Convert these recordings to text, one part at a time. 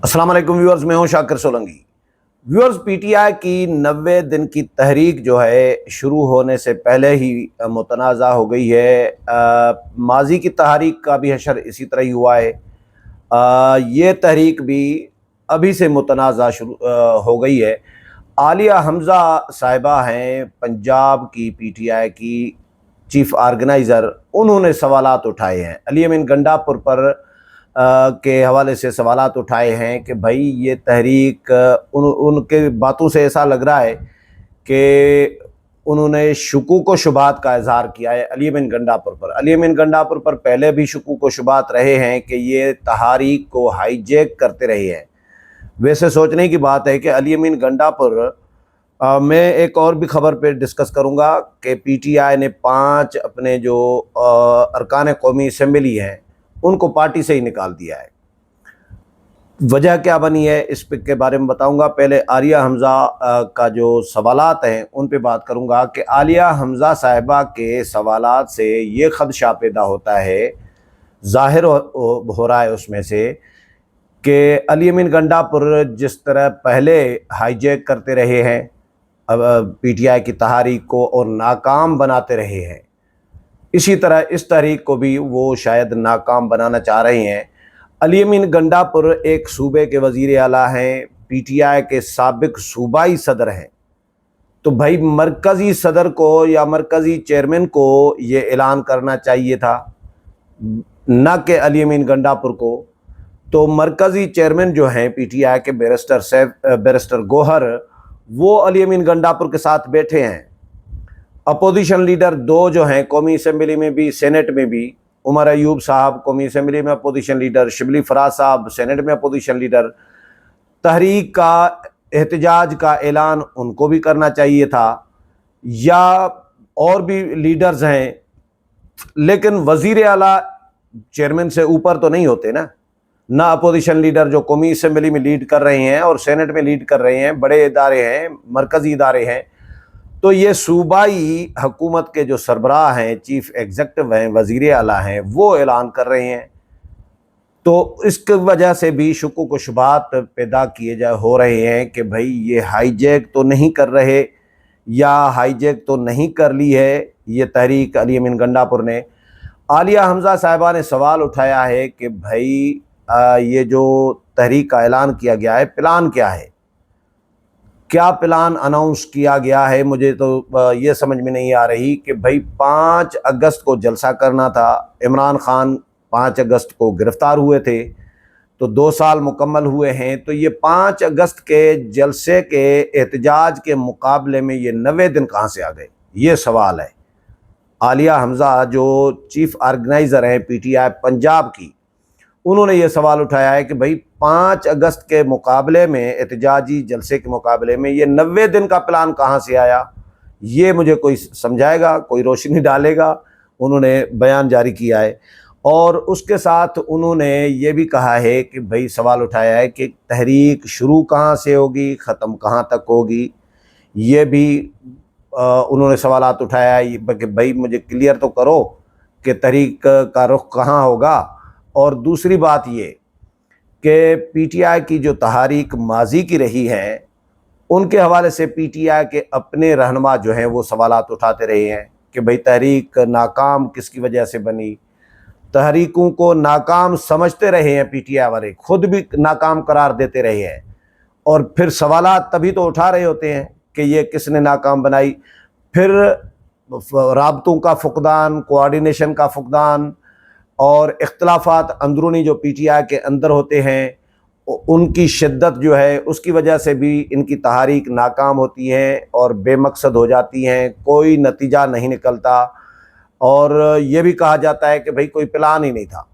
अस्सलाम वालेकुम व्यूअर्स, मैं हूं शाकिर सोलंकी। व्यूअर्स, पीटीआई की 90 दिन की तहरीक जो है शुरू होने से पहले ही मुतनाज़ा हो गई है। माजी की तहरीक का भी हशर इसी तरह ही हुआ है। ये तहरीक भी अभी से मुतनाज़ा शुरू हो गई है। आलिया हमज़ा साहिबा हैं पंजाब की पीटीआई की चीफ ऑर्गेनाइज़र। उन्होंने सवालात उठाए हैं अली अमीन गंडापुर पर के हवाले से सवालात उठाए हैं कि भाई ये तहरीक उनके बातों से ऐसा लग रहा है कि उन्होंने शुकूक व शुबात का इजहार किया है अली अमीन गंडापुर पर। अली अमीन गंडापुर पर पहले भी शुकूक व शुबात रहे हैं कि ये तहरीक को हाईजैक करते रहे हैं। वैसे सोचने की बात है कि अली अमीन गंडापुर मैं एक और भी खबर पे डिस्कस करूंगा कि पीटीआई ने 5 अपने जो अरकान कौमी असम्बली हैं उनको पार्टी से ही निकाल दिया है। वजह क्या बनी है इस पे के बारे में बताऊंगा। पहले आलिया हमज़ा का जो सवालात हैं उन पे बात करूंगा कि आलिया हमज़ा साहिबा के सवालात से ये खदशा पैदा होता है, ज़ाहिर हो रहा है उसमें से कि अली अमीन गंडापुर जिस तरह पहले हाईजैक करते रहे हैं अब पीटीआई की तहरीक को और नाकाम बनाते रहे हैं, इसी तरह इस तहरीक को भी वो शायद नाकाम बनाना चाह रहे हैं। अली अमीन गंडापुर एक सूबे के वज़ीर आला हैं, पीटीआई के साबिक सूबाई सदर हैं। तो भाई मरकज़ी सदर को या मरकज़ी चेयरमैन को ये ऐलान करना चाहिए था, न कि अली अमीन गंडापुर को। तो मरकज़ी चेयरमैन जो हैं पीटीआई के बैरिस्टर गोहर, वो अली अमीन गंडापुर के साथ बैठे हैं। अपोजिशन लीडर 2 जो हैं कौमी असम्बली में भी सेनेट में भी, उमर अयूब साहब कौमी असम्बली में अपोजिशन लीडर, शिबली फराज साहब सेनेट में अपोजिशन लीडर। तहरीक का एहतजाज का ऐलान उनको भी करना चाहिए था, या और भी लीडर्स हैं, लेकिन वज़ीर आला चेयरमैन से ऊपर तो नहीं होते ना अपोजिशन लीडर जो कौमी असम्बली में लीड कर रहे हैं और सेनेट में लीड कर रहे हैं, बड़े इदारे हैं, मरकज़ी इदारे हैं। तो ये सूबाई हुकूमत के जो सरबराह हैं, चीफ एग्जीक्यूटिव हैं, वज़ीर आला हैं, वो ऐलान कर रहे हैं। तो इसकी वजह से भी शुकूक व शुबात पैदा हो रहे हैं कि भाई ये हाईजैक तो नहीं कर रहे या हाईजैक तो नहीं कर ली है ये तहरीक अली अमीन गंडापुर ने। आलिया हमज़ा साहिबा ने सवाल उठाया है कि भाई ये जो तहरीक का ऐलान किया गया है, प्लान क्या है, क्या प्लान अनाउंस किया गया है। मुझे तो ये समझ में नहीं आ रही कि भाई 5 अगस्त को जलसा करना था। इमरान खान 5 अगस्त को गिरफ़्तार हुए थे, तो 2 साल मुकम्मल हुए हैं। तो ये 5 अगस्त के जलसे के एहतजाज के मुकाबले में ये 90 दिन कहाँ से आ गए, ये सवाल है। आलिया हमज़ा जो चीफ ऑर्गेनाइज़र हैं पीटीआई पंजाब की, उन्होंने ये सवाल उठाया है कि भाई 5 अगस्त के मुकाबले में, एहतजाजी जलसे के मुकाबले में ये 90 दिन का प्लान कहाँ से आया, ये मुझे कोई समझाएगा, कोई रोशनी डालेगा। उन्होंने बयान जारी किया है और उसके साथ उन्होंने ये भी कहा है कि भाई सवाल उठाया है कि तहरीक शुरू कहाँ से होगी, ख़त्म कहाँ तक होगी। ये भी उन्होंने सवालात उठाया है कि भाई मुझे क्लियर तो करो कि तहरीक का रुख कहाँ होगा। और दूसरी बात ये कि पीटीआई की जो तहरीक माजी की रही है, उनके हवाले से पीटीआई के अपने रहनुमा जो हैं वो सवालात उठाते रहे हैं कि भाई तहरीक नाकाम किसकी वजह से बनी। तहरीकों को नाकाम समझते रहे हैं पीटीआई वाले, खुद भी नाकाम करार देते रहे हैं, और फिर सवालात तभी तो उठा रहे होते हैं कि ये किसने नाकाम बनाई। फिर राबतों का फुकदान, कोऑर्डिनेशन का फुकदान और इख्तलाफात अंदरूनी जो पीटीआई के अंदर होते हैं उनकी शिद्दत जो है उसकी वजह से भी इनकी तहरीक नाकाम होती हैं और बेमकसद हो जाती हैं, कोई नतीजा नहीं निकलता। और ये भी कहा जाता है कि भाई कोई प्लान ही नहीं था।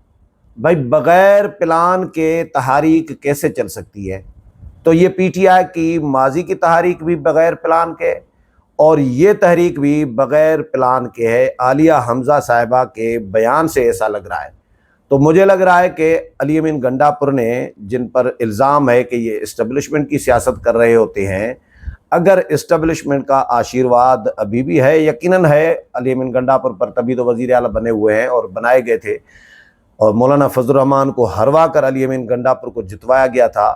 भाई बग़ैर प्लान के तहरीक कैसे चल सकती है। तो ये पीटीआई की माजी की तहरीक भी बग़ैर प्लान के और ये तहरीक भी बग़ैर प्लान के है। आलिया हमज़ा साहिबा के बयान से ऐसा लग रहा है। तो मुझे लग रहा है कि अली अमीन गंडापुर ने, जिन पर इल्ज़ाम है कि ये इस्टेब्लिशमेंट की सियासत कर रहे होते हैं, अगर इस्टेब्लिशमेंट का आशीर्वाद अभी भी है, यकीनन है अली अमीन गंडापुर पर, तभी तो वज़ीर आला बने हुए हैं और बनाए गए थे। اور مولانا فضل الرحمان کو ہروا کر علی امین گنڈاپور کو جتوایا گیا تھا،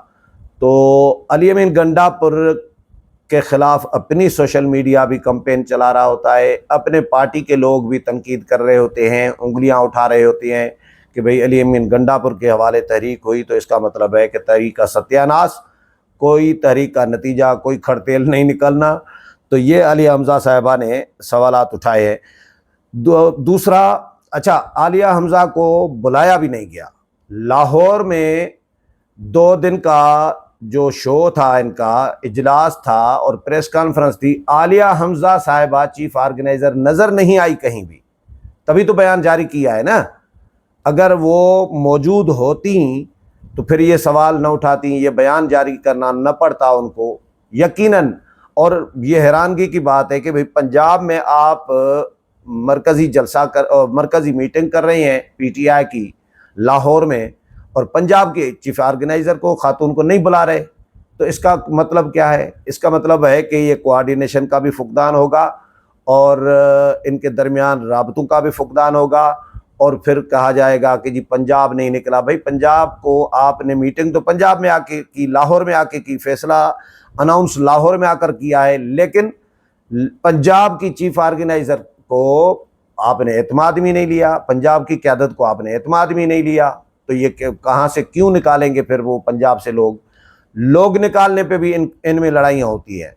تو علی امین گنڈاپور کے خلاف اپنی سوشل میڈیا بھی کمپین چلا رہا ہوتا ہے، اپنے پارٹی کے لوگ بھی تنقید کر رہے ہوتے ہیں، انگلیاں اٹھا رہے ہوتے ہیں کہ بھئی علی امین گنڈاپور کے حوالے تحریک ہوئی تو اس کا مطلب ہے کہ تحریک کا ستیہ ناش، کوئی تحریک کا نتیجہ، کوئی کھڑتیل نہیں نکلنا۔ تو یہ عالیہ حمزہ صاحبہ نے سوالات اٹھائے ہیں۔ دوسرا، اچھا، عالیہ حمزہ کو بلایا بھی نہیں گیا۔ لاہور میں 2 دن کا جو شو تھا، ان کا اجلاس تھا اور پریس کانفرنس تھی، عالیہ حمزہ صاحبہ چیف آرگنائزر نظر نہیں آئی کہیں بھی، تبھی تو بیان جاری کیا ہے نا۔ اگر وہ موجود ہوتی تو پھر یہ سوال نہ اٹھاتی، یہ بیان جاری کرنا نہ پڑتا ان کو یقیناً۔ اور یہ حیرانگی کی بات ہے کہ بھئی پنجاب میں آپ مرکزی میٹنگ کر رہے ہیں پی ٹی آئی کی لاہور میں، اور پنجاب کے چیف آرگنائزر کو، خاتون کو نہیں بلا رہے، تو اس کا مطلب کیا ہے؟ اس کا مطلب ہے کہ یہ کوآرڈینیشن کا بھی فقدان ہوگا اور ان کے درمیان رابطوں کا بھی فقدان ہوگا، اور پھر کہا جائے گا کہ جی پنجاب نہیں نکلا۔ بھائی پنجاب کو آپ نے میٹنگ تو پنجاب میں آ کے کی، لاہور میں آ کے کی، فیصلہ اناؤنس لاہور میں آ کر کیا ہے، لیکن پنجاب کی چیف آرگنائزر کو آپ نے اعتماد بھی نہیں لیا، پنجاب کی قیادت کو آپ نے اعتماد بھی نہیں لیا، تو یہ کہاں سے کیوں نکالیں گے پھر وہ پنجاب سے لوگ نکالنے پہ بھی ان میں لڑائیاں ہوتی ہیں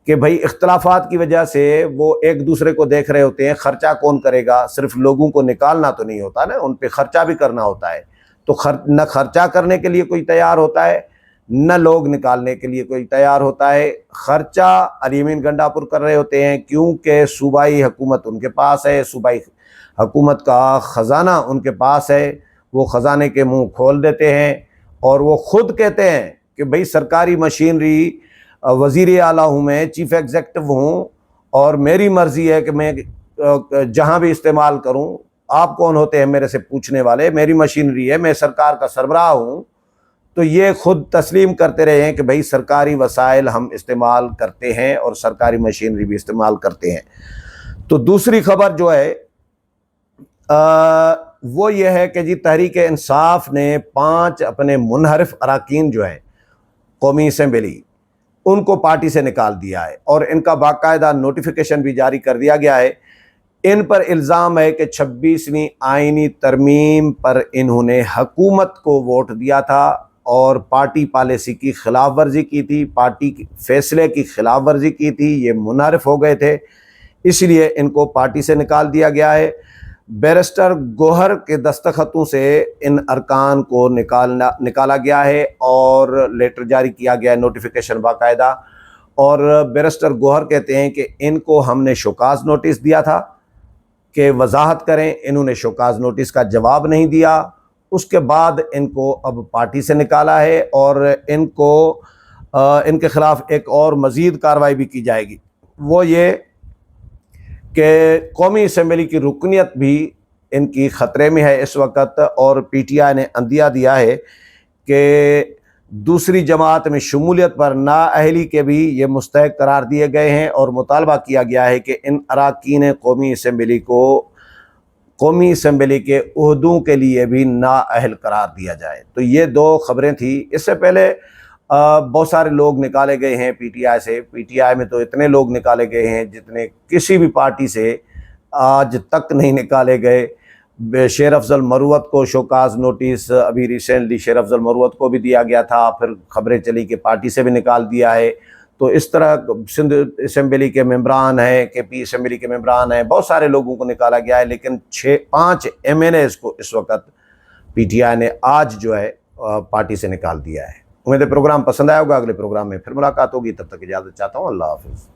کہ بھائی اختلافات کی وجہ سے وہ ایک دوسرے کو دیکھ رہے ہوتے ہیں، خرچہ کون کرے گا؟ صرف لوگوں کو نکالنا تو نہیں ہوتا نا، ان پہ خرچہ بھی کرنا ہوتا ہے، تو نہ خرچہ کرنے کے لیے کوئی تیار ہوتا ہے، نہ لوگ نکالنے کے لیے کوئی تیار ہوتا ہے۔ خرچہ علی امین گنڈاپور کر رہے ہوتے ہیں کیونکہ صوبائی حکومت ان کے پاس ہے، صوبائی حکومت کا خزانہ ان کے پاس ہے، وہ خزانے کے منہ کھول دیتے ہیں، اور وہ خود کہتے ہیں کہ بھئی سرکاری مشینری، وزیر اعلیٰ ہوں میں، چیف ایگزیکٹو ہوں، اور میری مرضی ہے کہ میں جہاں بھی استعمال کروں، آپ کون ہوتے ہیں میرے سے پوچھنے والے؟ میری مشینری ہے، میں سرکار کا سربراہ ہوں۔ تو یہ خود تسلیم کرتے رہے ہیں کہ بھئی سرکاری وسائل ہم استعمال کرتے ہیں اور سرکاری مشینری بھی استعمال کرتے ہیں۔ تو دوسری خبر جو ہے وہ یہ ہے کہ جی تحریک انصاف نے 5 اپنے منحرف اراکین جو ہیں قومی اسمبلی، ان کو پارٹی سے نکال دیا ہے، اور ان کا باقاعدہ نوٹیفیکیشن بھی جاری کر دیا گیا ہے۔ ان پر الزام ہے کہ 26ویں آئینی ترمیم پر انہوں نے حکومت کو ووٹ دیا تھا اور پارٹی پالیسی کی خلاف ورزی کی تھی، پارٹی کے فیصلے کی خلاف ورزی کی تھی، یہ منحرف ہو گئے تھے، اس لیے ان کو پارٹی سے نکال دیا گیا ہے۔ بیرسٹر گوہر کے دستخطوں سے ان ارکان کو نکالا گیا ہے اور لیٹر جاری کیا گیا ہے، نوٹیفیکیشن باقاعدہ، اور بیرسٹر گوہر کہتے ہیں کہ ان کو ہم نے شوکاز نوٹس دیا تھا کہ وضاحت کریں، انہوں نے شوکاز نوٹس کا جواب نہیں دیا، اس کے بعد ان کو اب پارٹی سے نکالا ہے، اور ان کے خلاف ایک اور مزید کارروائی بھی کی جائے گی، وہ یہ کہ قومی اسمبلی کی رکنیت بھی ان کی خطرے میں ہے اس وقت، اور پی ٹی آئی نے عندیہ دیا ہے کہ دوسری جماعت میں شمولیت پر نااہلی کے بھی یہ مستحق قرار دیے گئے ہیں، اور مطالبہ کیا گیا ہے کہ ان اراکین قومی اسمبلی کو قومی اسمبلی کے عہدوں کے لیے بھی نااہل قرار دیا جائے۔ تو یہ 2 خبریں تھیں۔ اس سے پہلے بہت سارے لوگ نکالے گئے ہیں پی ٹی آئی سے، پی ٹی آئی میں تو اتنے لوگ نکالے گئے ہیں جتنے کسی بھی پارٹی سے آج تک نہیں نکالے گئے۔ شیر افضل مروت کو شوکاز نوٹس ابھی ریسنٹلی شیر افضل مروت کو بھی دیا گیا تھا، پھر خبریں چلی کہ پارٹی سے بھی نکال دیا ہے۔ تو اس طرح سندھ اسمبلی کے ممبران ہیں، کے پی اسمبلی کے ممبران ہیں، بہت سارے لوگوں کو نکالا گیا ہے، لیکن 5 ایم این ایز کو اس وقت پی ٹی آئی نے آج جو ہے پارٹی سے نکال دیا ہے۔ امید ہے پروگرام پسند آیا ہوگا، اگلے پروگرام میں پھر ملاقات ہوگی، تب تک اجازت چاہتا ہوں، اللہ حافظ۔